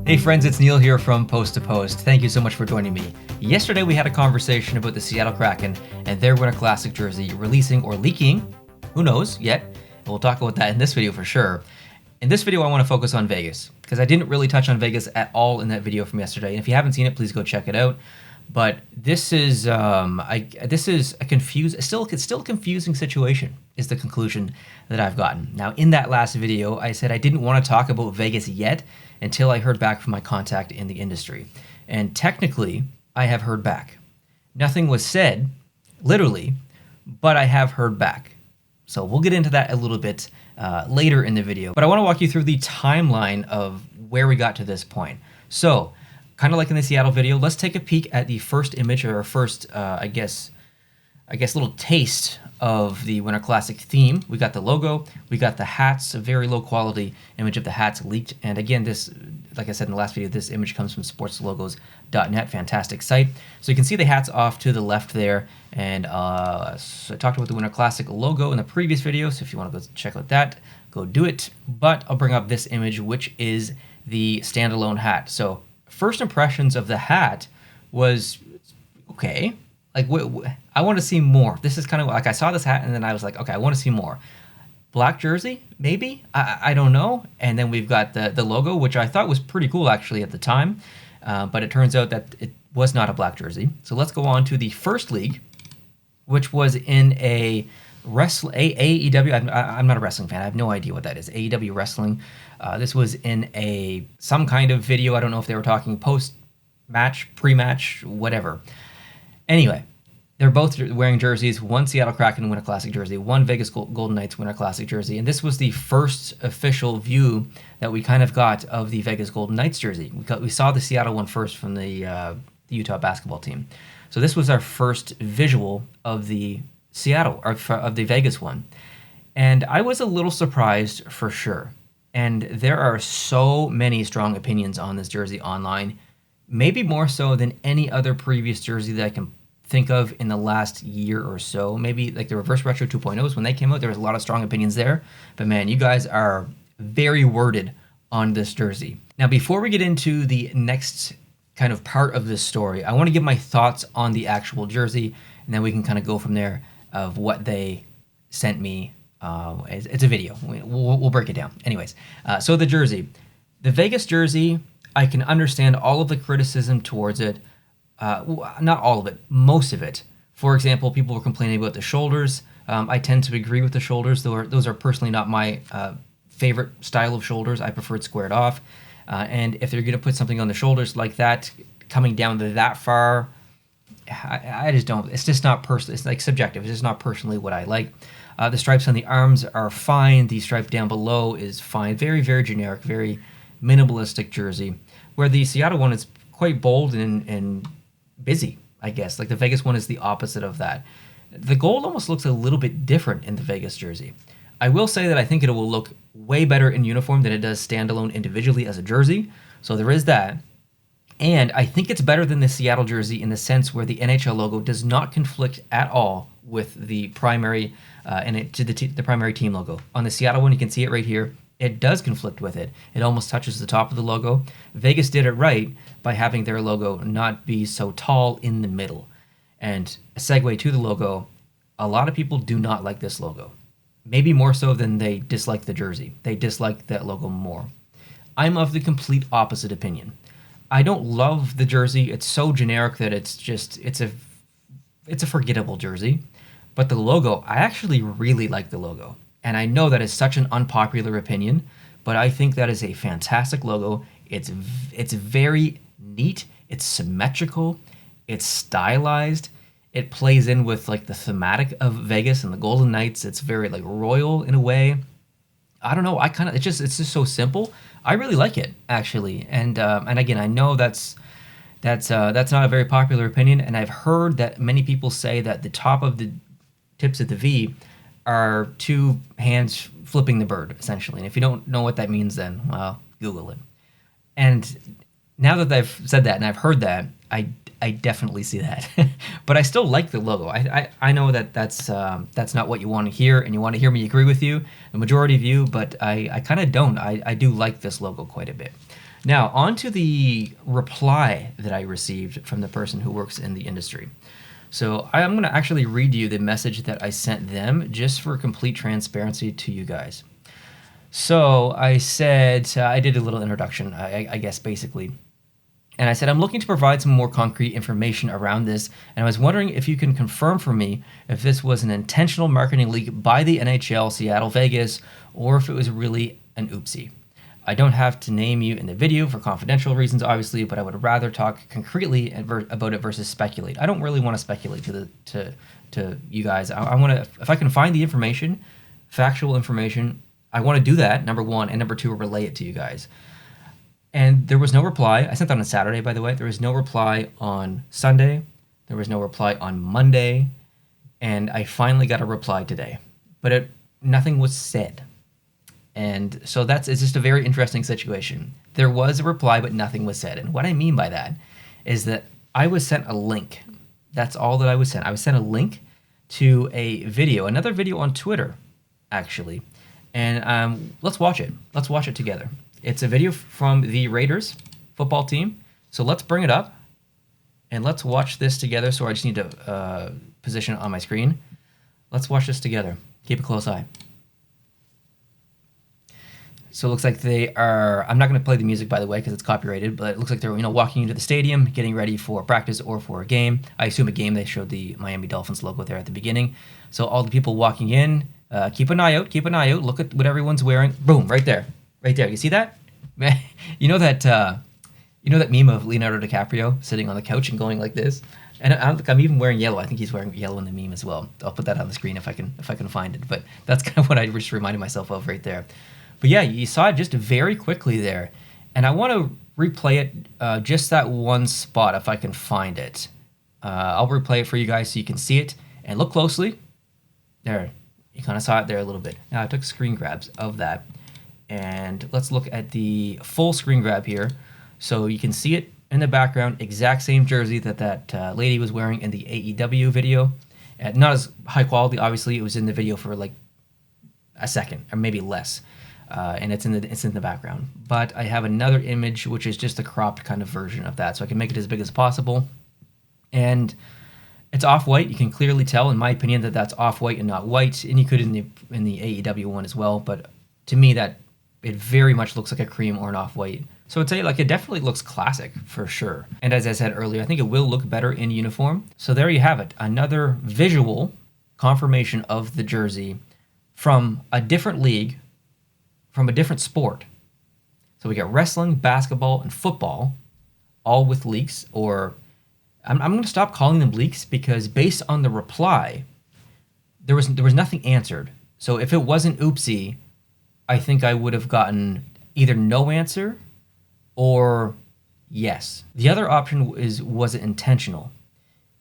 Hey friends, it's Neil here from Post to Post. Thank you so much for joining me. Yesterday we had a conversation about the Seattle Kraken and their Winter Classic jersey releasing or leaking, who knows yet, and we'll talk about that in this video for sure. In this video I want to focus on Vegas, because I didn't really touch on Vegas at all in that video from yesterday, and if you haven't seen it, please go check it out. But this is it's still a confusing situation, is the conclusion that I've gotten. Now, in that last video, I said I didn't want to talk about Vegas yet until I heard back from my contact in the industry. And technically, I have heard back. Nothing was said, literally, but I have heard back. So we'll get into that a little bit later in the video. But I want to walk you through the timeline of where we got to this point. So, kind of like in the Seattle video, let's take a peek at the first image, or first, I guess, little taste of the Winter Classic theme. We got the logo, we got the hats, a very low quality image of the hats leaked. And again, this, like I said in the last video, this image comes from sportslogos.net, fantastic site. So you can see the hats off to the left there. And so I talked about the Winter Classic logo in the previous video, so if you want to go check out that, go do it. But I'll bring up this image, which is the standalone hat. So first impressions of the hat was okay. Like, I want to see more. This is kind of like, I saw this hat and then I was like, okay, I want to see more. Black jersey, maybe? I don't know. And then we've got the logo, which I thought was pretty cool actually at the time. But it turns out that it was not a black jersey. So let's go on to the first league, which was in a AEW. I'm not a wrestling fan. I have no idea what that is. AEW wrestling. This was in some kind of video. I don't know if they were talking post-match, pre-match, whatever. Anyway, they're both wearing jerseys, one Seattle Kraken Winter Classic jersey, one Vegas Golden Knights Winter Classic jersey, and this was the first official view that we kind of got of the Vegas Golden Knights jersey. We saw the Seattle one first from the Utah basketball team. So this was our first visual of the Seattle, or of the Vegas one. And I was a little surprised for sure. And there are so many strong opinions on this jersey online, maybe more so than any other previous jersey that I can think of in the last year or so. Maybe like the Reverse Retro 2.0s, when they came out, there was a lot of strong opinions there. But man, you guys are very worded on this jersey. Now, before we get into the next kind of part of this story, I want to give my thoughts on the actual jersey, and then we can kind of go from there of what they sent me. It's a video. We'll break it down. Anyways, so the jersey. The Vegas jersey, I can understand all of the criticism towards it. Not all of it, most of it. For example, people were complaining about the shoulders. I tend to agree with the shoulders. Those are personally not my favorite style of shoulders. I prefer it squared off. And if they're going to put something on the shoulders like that, coming down to that far, I just don't. It's just not personal. It's like subjective. It's just not personally what I like. The stripes on the arms are fine. The stripe down below is fine. Very, very generic, very minimalistic jersey. Where the Seattle one is quite bold and busy, I guess. Like the Vegas one is the opposite of that. The gold almost looks a little bit different in the Vegas jersey. I will say that I think it will look way better in uniform than it does standalone individually as a jersey. So there is that. And I think it's better than the Seattle jersey in the sense where the NHL logo does not conflict at all with the primary the primary team logo. On the Seattle one, you can see it right here. It does conflict with it. It almost touches the top of the logo. Vegas did it right by having their logo not be so tall in the middle. And a segue to the logo, a lot of people do not like this logo. Maybe more so than they dislike the jersey. They dislike that logo more. I'm of the complete opposite opinion. I don't love the jersey. It's so generic that it's a forgettable jersey. But the logo, I actually really like the logo. And I know that is such an unpopular opinion, but I think that is a fantastic logo. It's very neat. It's symmetrical. It's stylized. It plays in with like the thematic of Vegas and the Golden Knights. It's very like royal in a way. I don't know. It's just so simple. I really like it actually. And again, I know that's not a very popular opinion. And I've heard that many people say that the top of the tips of the V are two hands flipping the bird, essentially. And if you don't know what that means, then, well, Google it. And now that I've said that and I've heard that, I definitely see that. But I still like the logo. I know that that's not what you want to hear, and you want to hear me agree with you, the majority of you, but I kind of don't. I do like this logo quite a bit. Now, on to the reply that I received from the person who works in the industry. So I'm going to actually read you the message that I sent them just for complete transparency to you guys. So I said, I did a little introduction, I guess, basically. And I said, I'm looking to provide some more concrete information around this, and I was wondering if you can confirm for me if this was an intentional marketing leak by the NHL Seattle Vegas, or if it was really an oopsie. I don't have to name you in the video for confidential reasons, obviously, but I would rather talk concretely about it versus speculate. I don't really want to speculate to you guys. I want to, if I can find the information, factual information, I want to do that, number one, and number two, relay it to you guys. And there was no reply. I sent that on Saturday, by the way. There was no reply on Sunday. There was no reply on Monday. And I finally got a reply today. But nothing was said. And so it's just a very interesting situation. There was a reply, but nothing was said. And what I mean by that is that I was sent a link. That's all that I was sent. I was sent a link to a video, another video on Twitter, actually. And let's watch it. Let's watch it together. It's a video from the Raiders football team. So let's bring it up and let's watch this together. So I just need to position it on my screen. Let's watch this together. Keep a close eye. So it looks like they are, I'm not going to play the music, by the way, because it's copyrighted, but it looks like they're walking into the stadium, getting ready for practice or for a game. I assume a game. They showed the Miami Dolphins logo there at the beginning. So all the people walking in, keep an eye out, look at what everyone's wearing. Boom, right there. Right there. You see that? You know that meme of Leonardo DiCaprio sitting on the couch and going like this? And I don't think I'm even wearing yellow. I think he's wearing yellow in the meme as well. I'll put that on the screen if I can find it. But that's kind of what I just reminded myself of right there. But yeah, you saw it just very quickly there. And I want to replay it, just that one spot if I can find it. I'll replay it for you guys so you can see it. And look closely. There. You kind of saw it there a little bit. Now I took screen grabs of that. And let's look at the full screen grab here. So you can see it in the background, exact same jersey that lady was wearing in the AEW video. Not as high quality, obviously. It was in the video for like a second or maybe less. And it's in the background. But I have another image which is just a cropped kind of version of that, so I can make it as big as possible. And it's off-white. You can clearly tell, in my opinion, that that's off-white and not white. And you could in the AEW one as well. But to me, that it very much looks like a cream or an off-white. So I'd say it definitely looks classic for sure. And as I said earlier, I think it will look better in uniform. So there you have it, another visual confirmation of the jersey from a different league, from a different sport. So we got wrestling, basketball, and football, all with leaks, or I'm going to stop calling them leaks because based on the reply, there was nothing answered. So if it wasn't oopsie, I think I would have gotten either no answer or yes. The other option was it intentional?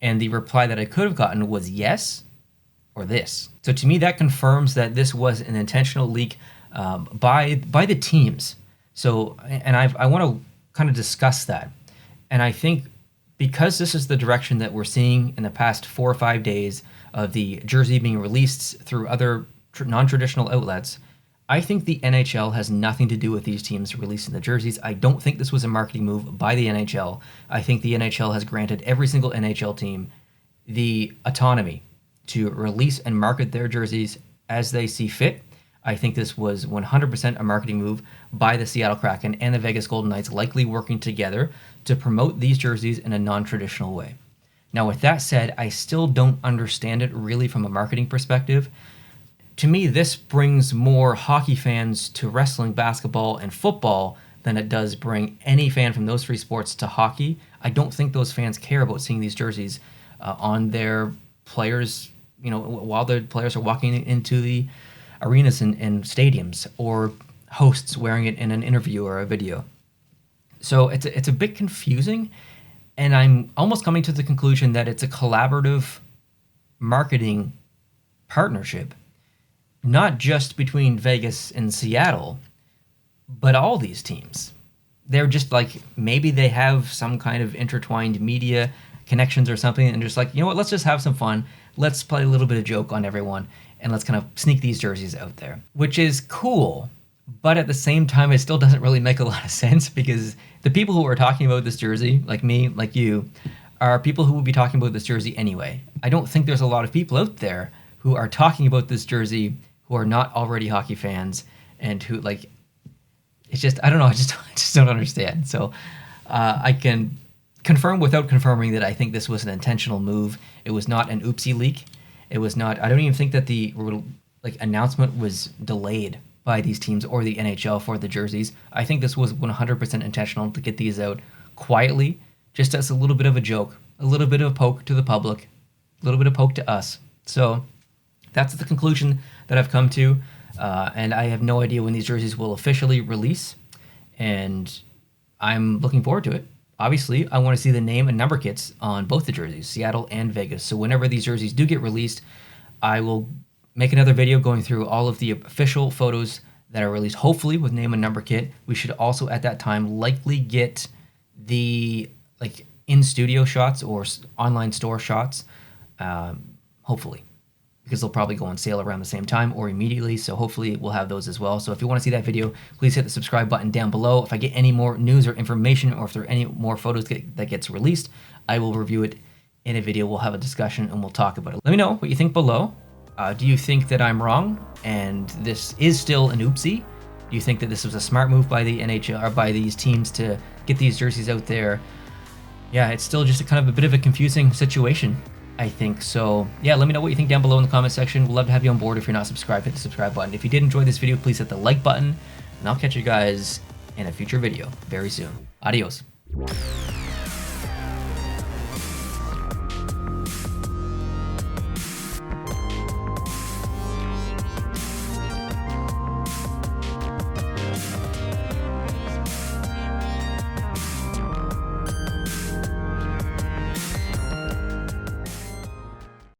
And the reply that I could have gotten was yes or this. So to me, that confirms that this was an intentional leak by the teams. So, and I want to kind of discuss that. And I think because this is the direction that we're seeing in the past 4 or 5 days of the jersey being released through other non-traditional outlets, I think the NHL has nothing to do with these teams releasing the jerseys. I don't think this was a marketing move by the NHL. I think the NHL has granted every single NHL team the autonomy to release and market their jerseys as they see fit. I think this was 100% a marketing move by the Seattle Kraken and the Vegas Golden Knights, likely working together to promote these jerseys in a non-traditional way. Now, with that said, I still don't understand it really from a marketing perspective. To me, this brings more hockey fans to wrestling, basketball, and football than it does bring any fan from those three sports to hockey. I don't think those fans care about seeing these jerseys on their players, while the players are walking into the arenas and stadiums, or hosts wearing it in an interview or a video. So it's a bit confusing, and I'm almost coming to the conclusion that it's a collaborative marketing partnership, not just between Vegas and Seattle, but all these teams. They're just like, maybe they have some kind of intertwined media connections or something, and just like, you know what, let's just have some fun. Let's play a little bit of joke on everyone, and let's kind of sneak these jerseys out there, which is cool. But at the same time, it still doesn't really make a lot of sense because the people who are talking about this jersey, like me, like you, are people who will be talking about this jersey anyway. I don't think there's a lot of people out there who are talking about this jersey who are not already hockey fans and who like. It's just I don't know. I just don't understand. So I can confirm without confirming that I think this was an intentional move. It was not an oopsie leak. It was not. I don't even think that the like announcement was delayed by these teams or the NHL for the jerseys. I think this was 100% intentional to get these out quietly, just as a little bit of a joke, a little bit of a poke to the public, a little bit of poke to us. So that's the conclusion that I've come to, and I have no idea when these jerseys will officially release, and I'm looking forward to it. Obviously, I want to see the name and number kits on both the jerseys, Seattle and Vegas. So whenever these jerseys do get released, I will make another video going through all of the official photos that are released, hopefully with name and number kit. We should also at that time likely get the like in-studio shots or online store shots, hopefully, because they'll probably go on sale around the same time or immediately. So hopefully we'll have those as well. So if you want to see that video, please hit the subscribe button down below. If I get any more news or information, or if there are any more photos that gets released, I will review it in a video. We'll have a discussion and we'll talk about it. Let me know what you think below. Do you think that I'm wrong and this is still an oopsie? Do you think that this was a smart move by the NHL or by these teams to get these jerseys out there? Yeah, it's still just a kind of a bit of a confusing situation, I think. So yeah, let me know what you think down below in the comment section. We'd love to have you on board. If you're not subscribed, hit the subscribe button. If you did enjoy this video, please hit the like button, and I'll catch you guys in a future video very soon. Adios.